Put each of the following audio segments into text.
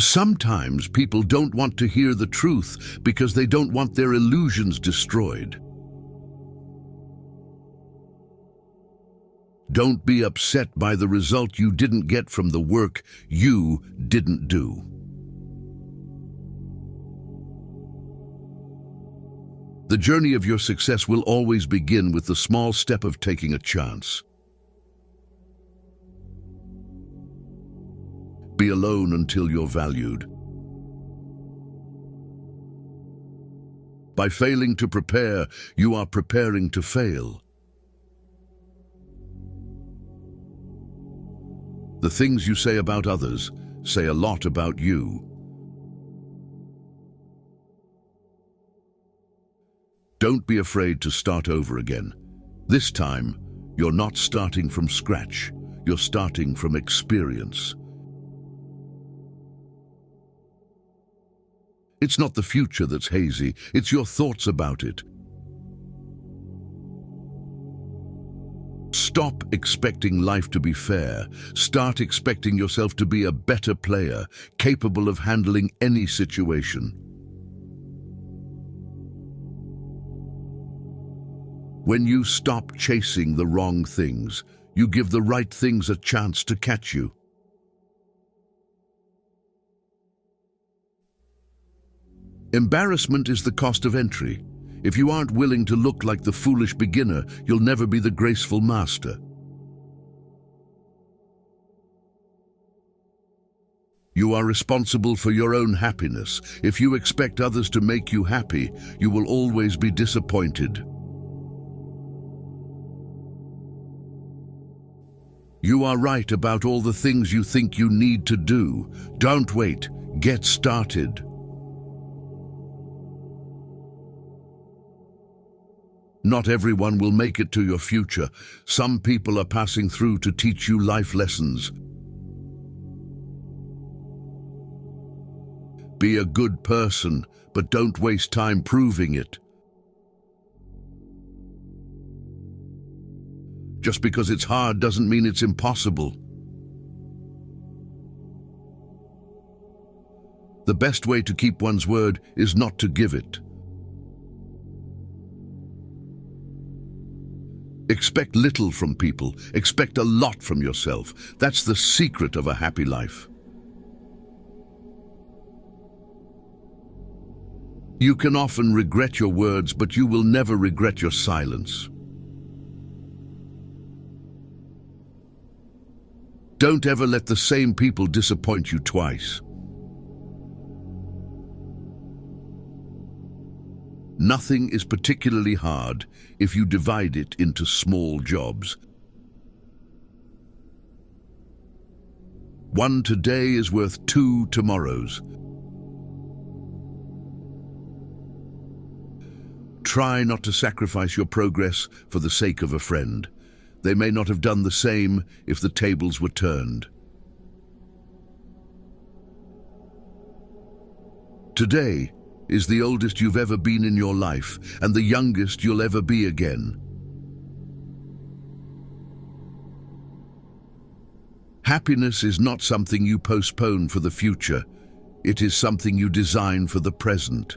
Sometimes people don't want to hear the truth because they don't want their illusions destroyed. Don't be upset by the result you didn't get from the work you didn't do. The journey of your success will always begin with the small step of taking a chance. Be alone until you're valued. By failing to prepare, you are preparing to fail. The things you say about others say a lot about you. Don't be afraid to start over again. This time, you're not starting from scratch. You're starting from experience. It's not the future that's hazy, it's your thoughts about it. Stop expecting life to be fair. Start expecting yourself to be a better player, capable of handling any situation. When you stop chasing the wrong things, you give the right things a chance to catch you. Embarrassment is the cost of entry. If you aren't willing to look like the foolish beginner, you'll never be the graceful master. You are responsible for your own happiness. If you expect others to make you happy, you will always be disappointed. You are right about all the things you think you need to do. Don't wait. Get started. Not everyone will make it to your future. Some people are passing through to teach you life lessons. Be a good person, but don't waste time proving it. Just because it's hard doesn't mean it's impossible. The best way to keep one's word is not to give it. Expect little from people. Expect a lot from yourself. That's the secret of a happy life. You can often regret your words, but you will never regret your silence. Don't ever let the same people disappoint you twice. Nothing is particularly hard if you divide it into small jobs. One today is worth 2 tomorrows. Try not to sacrifice your progress for the sake of a friend. They may not have done the same if the tables were turned. Today is the oldest you've ever been in your life, and the youngest you'll ever be again. Happiness is not something you postpone for the future. It is something you design for the present.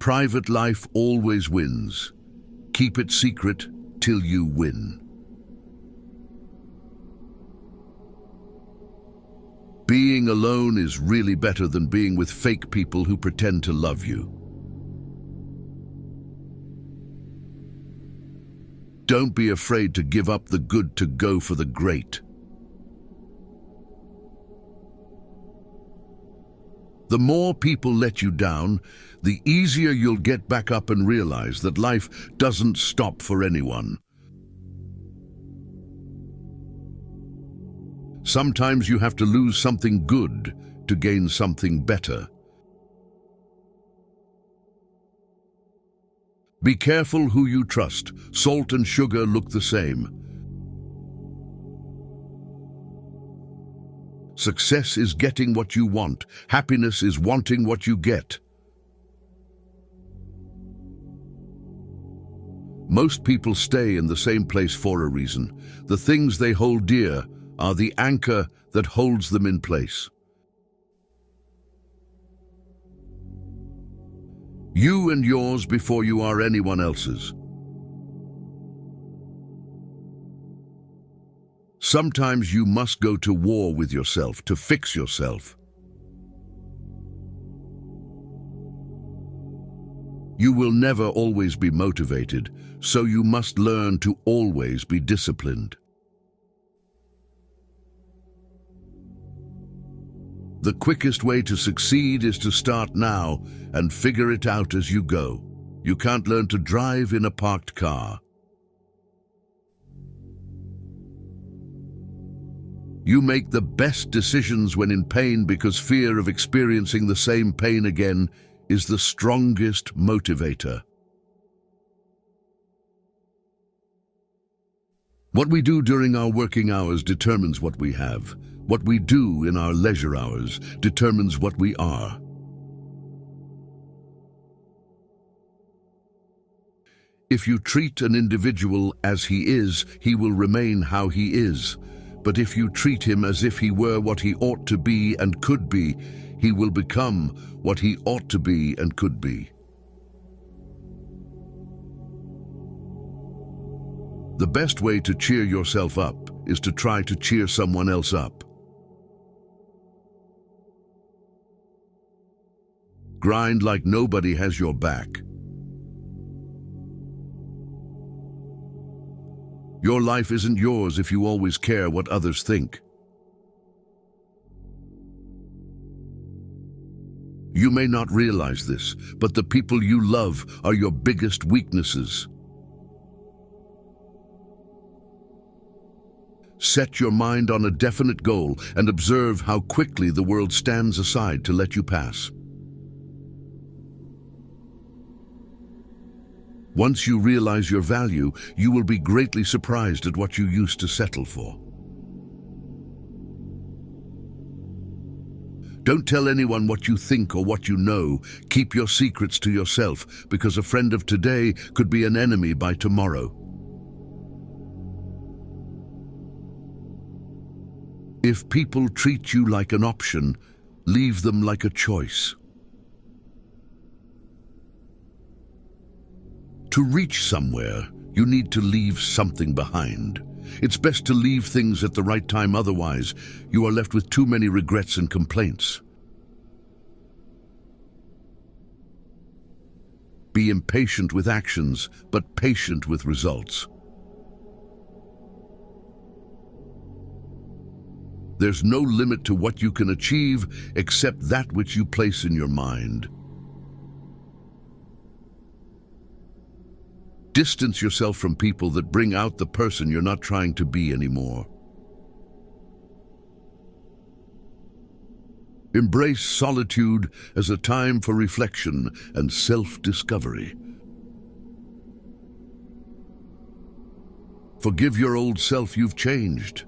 Private life always wins. Keep it secret till you win. Being alone is really better than being with fake people who pretend to love you. Don't be afraid to give up the good to go for the great. The more people let you down, the easier you'll get back up and realize that life doesn't stop for anyone. Sometimes you have to lose something good to gain something better. Be careful who you trust. Salt and sugar look the same. Success is getting what you want. Happiness is wanting what you get. Most people stay in the same place for a reason. The things they hold dear are the anchor that holds them in place. You and yours before you are anyone else's. Sometimes you must go to war with yourself to fix yourself. You will never always be motivated, so you must learn to always be disciplined. The quickest way to succeed is to start now and figure it out as you go. You can't learn to drive in a parked car. You make the best decisions when in pain because fear of experiencing the same pain again is the strongest motivator. What we do during our working hours determines what we have. What we do in our leisure hours determines what we are. If you treat an individual as he is, he will remain how he is. But if you treat him as if he were what he ought to be and could be, he will become what he ought to be and could be. The best way to cheer yourself up is to try to cheer someone else up. Grind like nobody has your back. Your life isn't yours if you always care what others think. You may not realize this, but the people you love are your biggest weaknesses. Set your mind on a definite goal and observe how quickly the world stands aside to let you pass. Once you realize your value, you will be greatly surprised at what you used to settle for. Don't tell anyone what you think or what you know. Keep your secrets to yourself, because a friend of today could be an enemy by tomorrow. If people treat you like an option, leave them like a choice. To reach somewhere, you need to leave something behind. It's best to leave things at the right time, otherwise you are left with too many regrets and complaints. Be impatient with actions, but patient with results. There's no limit to what you can achieve except that which you place in your mind. Distance yourself from people that bring out the person you're not trying to be anymore. Embrace solitude as a time for reflection and self-discovery. Forgive your old self, you've changed.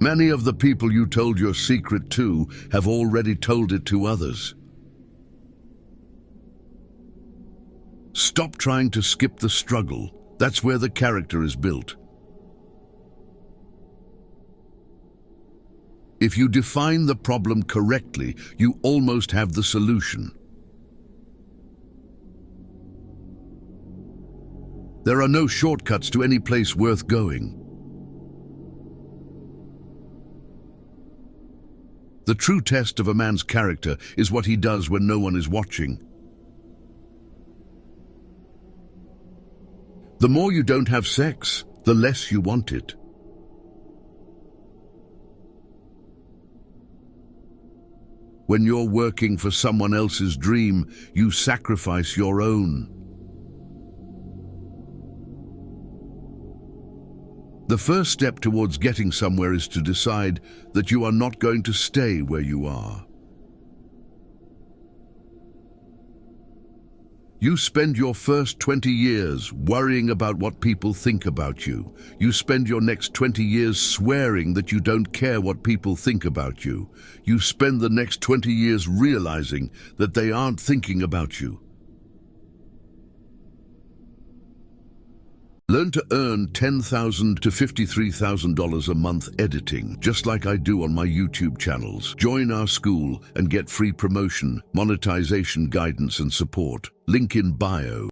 Many of the people you told your secret to have already told it to others. Stop trying to skip the struggle. That's where the character is built. If you define the problem correctly, you almost have the solution. There are no shortcuts to any place worth going. The true test of a man's character is what he does when no one is watching. The more you don't have sex, the less you want it. When you're working for someone else's dream, you sacrifice your own. The first step towards getting somewhere is to decide that you are not going to stay where you are. You spend your first 20 years worrying about what people think about you. You spend your next 20 years swearing that you don't care what people think about you. You spend the next 20 years realizing that they aren't thinking about you. Learn to earn $10,000 to $53,000 a month editing, just like I do on my YouTube channels. Join our school and get free promotion, monetization guidance and support. Link in bio.